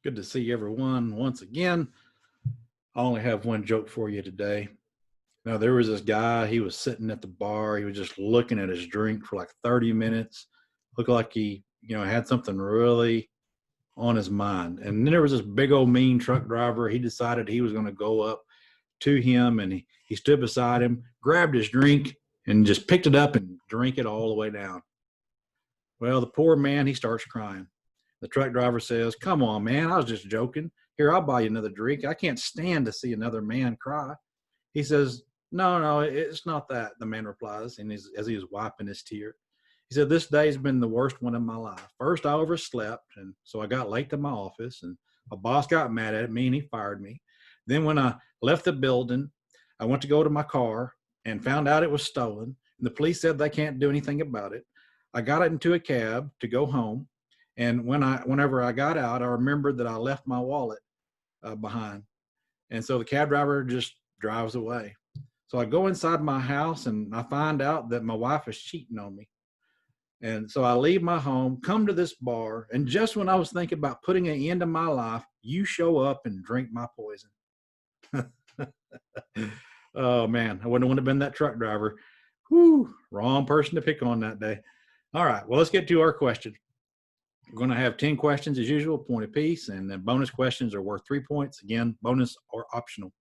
Good to see everyone once again. I only have one joke for you today. Now, there was this guy, he was sitting at the bar. He was just looking at his drink for like 30 minutes. Looked like he, had something really on his mind. And then there was this big old mean truck driver. He decided he was going to go up to him and he stood beside him, grabbed his drink, and just picked it up and drank it all the way down. Well, the poor man, he starts crying. The truck driver says, "Come on, man, I was just joking. Here, I'll buy you another drink. I can't stand to see another man cry." He says, "No, no, it's not that," the man replies, and as he was wiping his tear. He said, "This day's been the worst one of my life. First, I overslept, and so I got late to my office, and my boss got mad at me, and he fired me. Then when I left the building, I went to go to my car and found out it was stolen, and the police said they can't do anything about it. I got into a cab to go home, and whenever I got out, I remembered that I left my wallet behind. And so the cab driver just drives away. So I go inside my house and I find out that my wife is cheating on me. And so I leave my home, come to this bar, and just when I was thinking about putting an end to my life, you show up and drink my poison." Oh man, I wouldn't want to have been that truck driver. Whew, wrong person to pick on that day. All right, well, let's get to our question. We're going to have 10 questions as usual, point apiece, and then bonus questions are worth 3 points. Again, bonus or optional.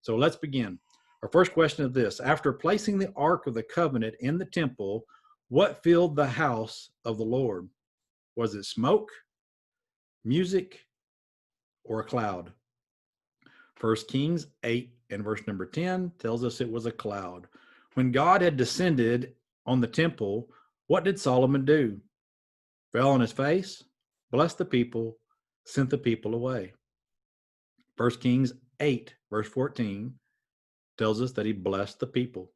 So let's begin. Our first question is this: after placing the Ark of the Covenant in the temple, what filled the house of the Lord? Was it smoke, music, or a cloud? 1 Kings 8 and verse number 10 tells us it was a cloud. When God had descended on the temple, what did Solomon do? Fell on his face, blessed the people, sent the people away. 1 Kings 8 verse 14 tells us that he blessed the people.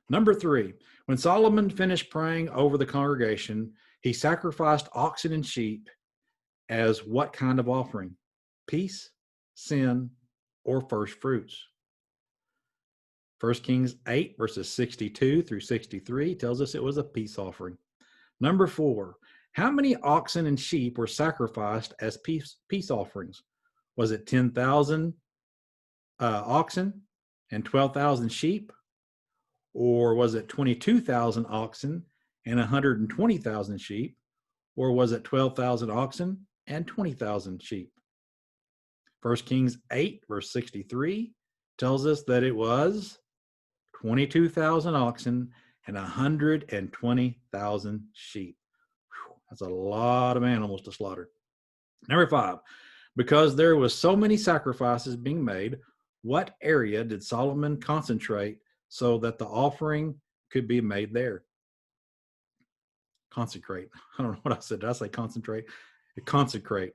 Number 3, when Solomon finished praying over the congregation, he sacrificed oxen and sheep as what kind of offering? Peace, sin, or first fruits? 1 Kings 8 verses 62 through 63 tells us it was a peace offering. Number 4, how many oxen and sheep were sacrificed as peace offerings? Was it 10,000 oxen and 12,000 sheep? Or was it 22,000 oxen and 120,000 sheep? Or was it 12,000 oxen and 20,000 sheep? 1 Kings 8 verse 63 tells us that it was 22,000 oxen and 120,000 sheep. Whew, that's a lot of animals to slaughter. Number 5, because there was so many sacrifices being made, what area did Solomon concentrate so that the offering could be made there? Consecrate. I don't know what I said. Did I say concentrate? Consecrate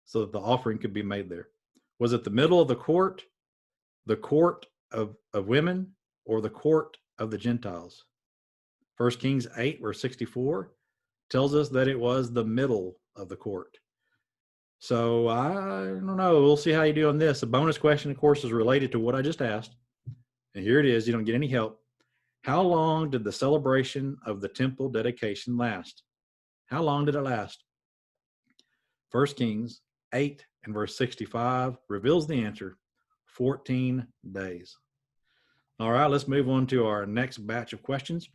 so that the offering could be made there. Was it the middle of the court of women, or the court of the Gentiles? 1 Kings 8 verse 64 tells us that it was the middle of the court. So I don't know. We'll see how you do on this. The bonus question, of course, is related to what I just asked. And here it is. You don't get any help. How long did the celebration of the temple dedication last? How long did it last? 1 Kings 8 and verse 65 reveals the answer: 14 days. All right, let's move on to our next batch of questions.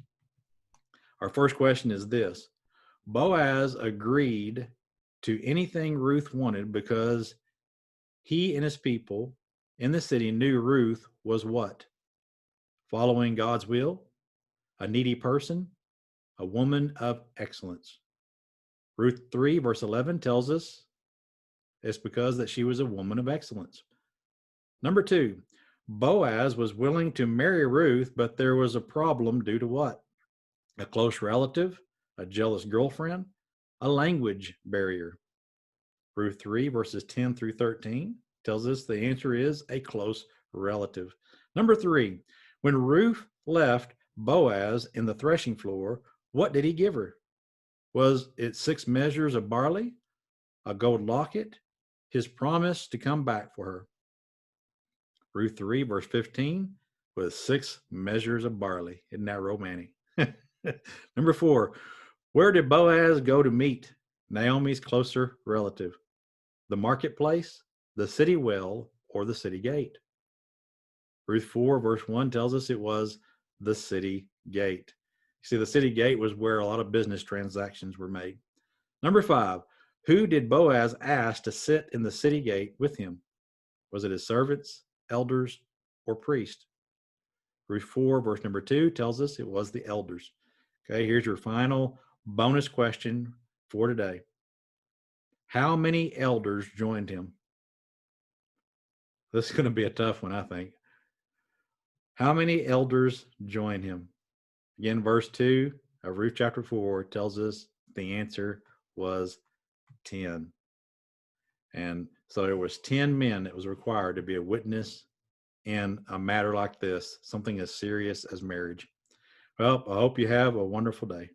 Our first question is this: Boaz agreed to anything Ruth wanted because he and his people in the city knew Ruth was what? Following God's will, a needy person, a woman of excellence. Ruth 3 verse 11 tells us it's because that she was a woman of excellence. Number 2, Boaz was willing to marry Ruth, but there was a problem due to what? A close relative, a jealous girlfriend, a language barrier. Ruth 3 verses 10 through 13 tells us the answer is a close relative. Number 3, when Ruth left Boaz in the threshing floor, what did he give her? Was it 6 measures of barley, a gold locket, his promise to come back for her? Ruth 3 verse 15 was 6 measures of barley. Isn't that romantic? Number 4, where did Boaz go to meet Naomi's closer relative? the marketplace, the city well, or the city gate? Ruth 4, verse 1 tells us it was the city gate. See, the city gate was where a lot of business transactions were made. Number 5, who did Boaz ask to sit in the city gate with him? Was it his servants, elders, or priests? Ruth 4, verse number 2 tells us it was the elders. Okay, here's your final bonus question for today. How many elders joined him? This is going to be a tough one, I think. How many elders joined him? Again, verse 2 of Ruth chapter 4 tells us the answer was 10. And so there was 10 men that was required to be a witness in a matter like this, something as serious as marriage. Well, I hope you have a wonderful day.